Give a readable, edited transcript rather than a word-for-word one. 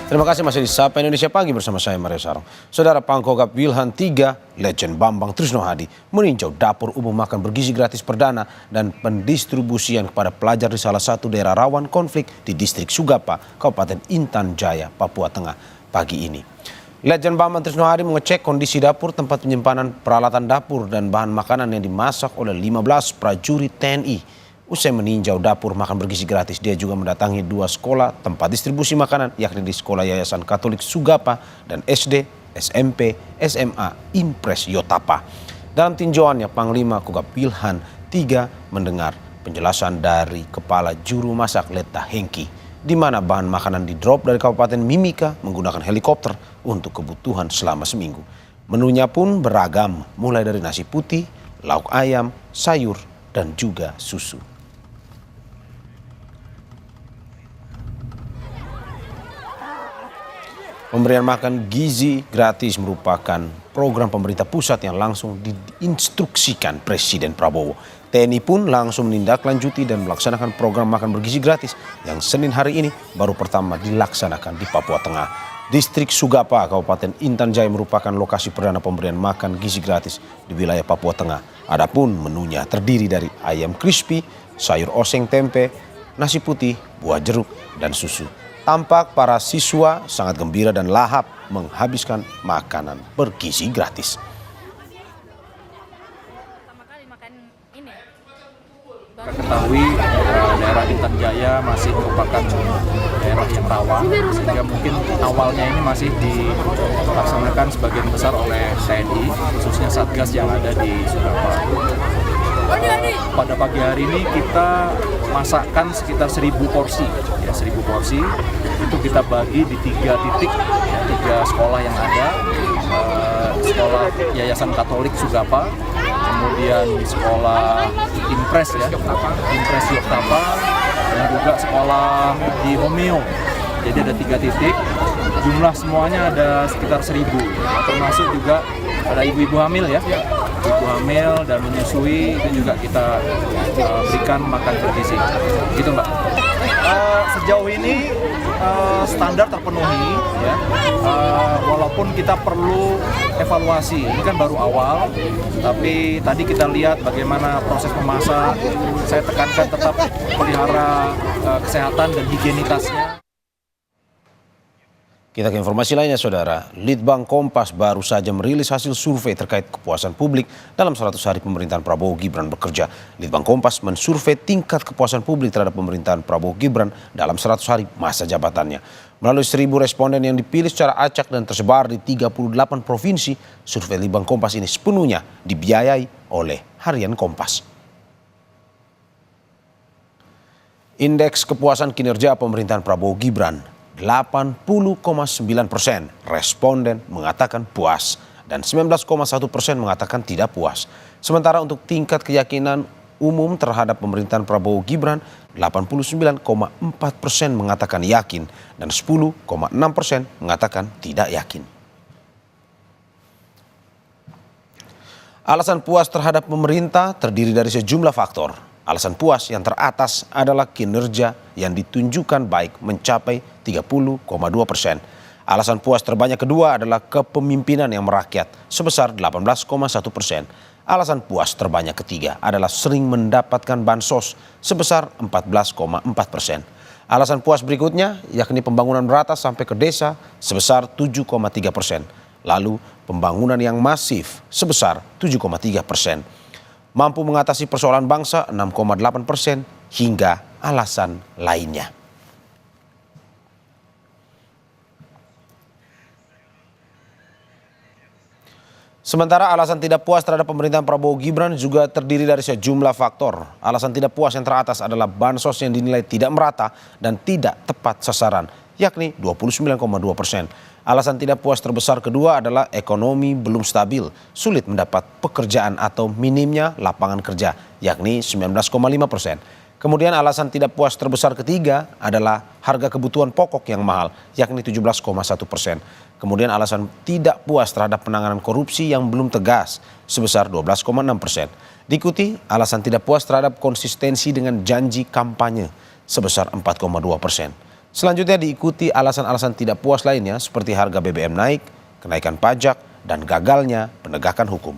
Terima kasih masih di Sapa Indonesia Pagi bersama saya Mario Sarong. Saudara Pangkogap Wilhan III, Legend Bambang Trisnohadi meninjau dapur umum makan bergizi gratis perdana dan pendistribusian kepada pelajar di salah satu daerah rawan konflik di distrik Sugapa, Kabupaten Intan Jaya, Papua Tengah pagi ini. Legend Bambang Trisnohadi mengecek kondisi dapur, tempat penyimpanan peralatan dapur dan bahan makanan yang dimasak oleh 15 prajurit TNI. Usai meninjau dapur makan bergizi gratis, dia juga mendatangi 2 sekolah tempat distribusi makanan, yakni di Sekolah Yayasan Katolik Sugapa dan SD, SMP, SMA Impres Yotapa. Dalam tinjauannya, Panglima Kogab Wilhan III mendengar penjelasan dari Kepala Juru Masak Leta Hengki, di mana bahan makanan di-drop dari Kabupaten Mimika menggunakan helikopter untuk kebutuhan selama seminggu. Menunya pun beragam, mulai dari nasi putih, lauk ayam, sayur, dan juga susu. Pemberian makan gizi gratis merupakan program pemerintah pusat yang langsung diinstruksikan Presiden Prabowo. TNI pun langsung menindaklanjuti dan melaksanakan program makan bergizi gratis yang Senin hari ini baru pertama dilaksanakan di Papua Tengah. Distrik Sugapa, Kabupaten Intan Jaya merupakan lokasi perdana pemberian makan gizi gratis di wilayah Papua Tengah. Adapun menunya terdiri dari ayam crispy, sayur oseng tempe, nasi putih, buah jeruk, dan susu. Tampak para siswa sangat gembira dan lahap menghabiskan makanan bergizi gratis. Kita ketahui daerah Intan Jaya masih merupakan daerah yang rawan, sehingga mungkin awalnya ini masih dilaksanakan sebagian besar oleh TNI, khususnya Satgas yang ada di Sugapa. Pada pagi hari ini kita masakkan sekitar 1.000 porsi, ya 1.000 porsi itu kita bagi di 3 titik, ya, 3 sekolah yang ada, sekolah Yayasan Katolik Sugapa, kemudian di sekolah Impres ya, Impres Yotapa, dan juga sekolah di Homeo. Jadi ada 3 titik, jumlah semuanya ada sekitar 1.000, termasuk juga ada ibu-ibu hamil ya, ibu hamil dan menyusui itu juga kita berikan makan bergizi. Gitu Mbak. Sejauh ini standar terpenuhi ya, walaupun kita perlu evaluasi, ini kan baru awal, tapi tadi kita lihat bagaimana proses memasak, saya tekankan tetap pelihara kesehatan dan higienitasnya. Kita ke informasi lainnya, Saudara. Litbang Kompas baru saja merilis hasil survei terkait kepuasan publik dalam 100 hari pemerintahan Prabowo Gibran bekerja. Litbang Kompas mensurvei tingkat kepuasan publik terhadap pemerintahan Prabowo Gibran dalam 100 hari masa jabatannya. Melalui 1.000 responden yang dipilih secara acak dan tersebar di 38 provinsi, survei Litbang Kompas ini sepenuhnya dibiayai oleh Harian Kompas. Indeks kepuasan kinerja pemerintahan Prabowo Gibran 80,9% responden mengatakan puas dan 19,1% mengatakan tidak puas. Sementara untuk tingkat keyakinan umum terhadap pemerintahan Prabowo Gibran 89,4% mengatakan yakin dan 10,6% mengatakan tidak yakin. Alasan puas terhadap pemerintah terdiri dari sejumlah faktor. Alasan puas yang teratas adalah kinerja yang ditunjukkan baik mencapai 30,2%. Alasan puas terbanyak kedua adalah kepemimpinan yang merakyat sebesar 18,1%. Alasan puas terbanyak ketiga adalah sering mendapatkan bansos sebesar 14,4%. Alasan puas berikutnya yakni pembangunan merata sampai ke desa sebesar 7,3%. Lalu pembangunan yang masif sebesar 7,3%. Mampu mengatasi persoalan bangsa 6,8% hingga alasan lainnya. Sementara alasan tidak puas terhadap pemerintahan Prabowo Gibran juga terdiri dari sejumlah faktor. Alasan tidak puas yang teratas adalah bansos yang dinilai tidak merata dan tidak tepat sasaran, yakni 29,2%. Alasan tidak puas terbesar kedua adalah ekonomi belum stabil, sulit mendapat pekerjaan atau minimnya lapangan kerja, yakni 19,5%. Kemudian alasan tidak puas terbesar ketiga adalah harga kebutuhan pokok yang mahal, yakni 17,1%. Kemudian alasan tidak puas terhadap penanganan korupsi yang belum tegas, sebesar 12,6%. Diikuti alasan tidak puas terhadap konsistensi dengan janji kampanye, sebesar 4,2%. Selanjutnya diikuti alasan-alasan tidak puas lainnya seperti harga BBM naik, kenaikan pajak, dan gagalnya penegakan hukum.